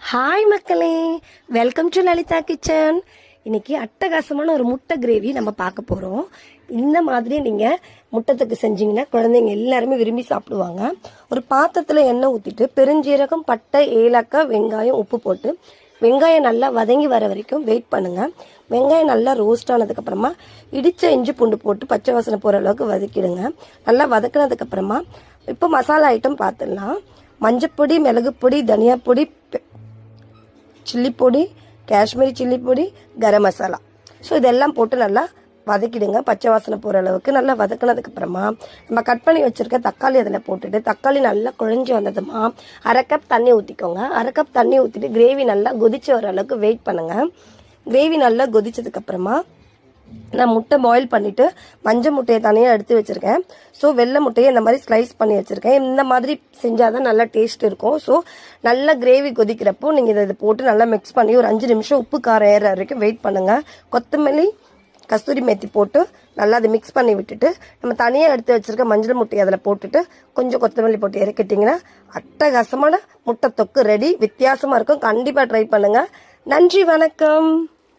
Hi மக்களே, welcome to Lalitha kitchen. இன்னைக்கு அட்டகாசமான ஒரு முட்டை கிரேவி நம்ம பார்க்க போகிறோம். இந்த மாதிரி நீங்கள் முட்டத்துக்கு செஞ்சீங்கன்னா குழந்தைங்க எல்லாருமே விரும்பி சாப்பிடுவாங்க. ஒரு பாத்திரத்தில் எண்ணெய் ஊற்றிட்டு பெருஞ்சீரகம், பட்டை, ஏலக்காய், வெங்காயம், உப்பு போட்டு வெங்காயம் நல்லா வதங்கி வர வரைக்கும் வெயிட் பண்ணுங்கள். வெங்காயம் நல்லா ரோஸ்ட் ஆனதுக்கப்புறமா இடித்த இஞ்சி பூண்டு போட்டு பச்சை வாசனை போகிற அளவுக்கு வதக்கிடுங்க. நல்லா வதக்கினதுக்கப்புறமா இப்போ மசாலா ஐட்டம் பார்த்துடலாம். மஞ்சப்பொடி, மிளகுப்பொடி, தனியாப்பொடி, சில்லி பொடி, காஷ்மீரி சில்லி பொடி, கரம் மசாலா. ஸோ இதெல்லாம் போட்டு நல்லா வதக்கிடுங்க. பச்சை வாசனை போகிற அளவுக்கு நல்லா வதக்கினதுக்கப்புறமா நம்ம கட் பண்ணி வச்சுருக்க தக்காளி அதில் போட்டுட்டு தக்காளி நல்லா குழஞ்சி வந்ததுமா 1/2 கப் தண்ணி ஊற்றிக்கோங்க. 1/2 கப் தண்ணி ஊற்றிட்டு கிரேவி நல்லா கொதிச்சு வர அளவுக்கு வெயிட் பண்ணுங்கள். கிரேவி நல்லா கொதிச்சதுக்கப்புறமா நான் முட்டை பாயில் பண்ணிவிட்டு மஞ்சள் முட்டையை தனியாக எடுத்து வச்சுருக்கேன். ஸோ வெள்ளை முட்டையை இந்த மாதிரி ஸ்லைஸ் பண்ணி வச்சுருக்கேன். இந்த மாதிரி செஞ்சால் தான் நல்லா டேஸ்ட் இருக்கும். ஸோ நல்லா கிரேவி கொதிக்கிறப்போ நீங்கள் இதை போட்டு நல்லா மிக்ஸ் பண்ணி ஒரு 5 நிமிஷம் உப்பு காரம் ஏற வரைக்கும் வெயிட் பண்ணுங்கள். கொத்தமல்லி, கஸ்தூரி மேத்தி போட்டு நல்லா அதை மிக்ஸ் பண்ணி விட்டுட்டு நம்ம தனியாக எடுத்து வச்சுருக்க மஞ்சள் முட்டையை அதில் போட்டுட்டு கொஞ்சம் கொத்தமல்லி போட்டு இறக்கிட்டிங்கன்னா அட்டகாசமான முட்டை தொக்கு ரெடி. வித்தியாசமாக இருக்கும். கண்டிப்பாக ட்ரை பண்ணுங்கள். நன்றி, வணக்கம்.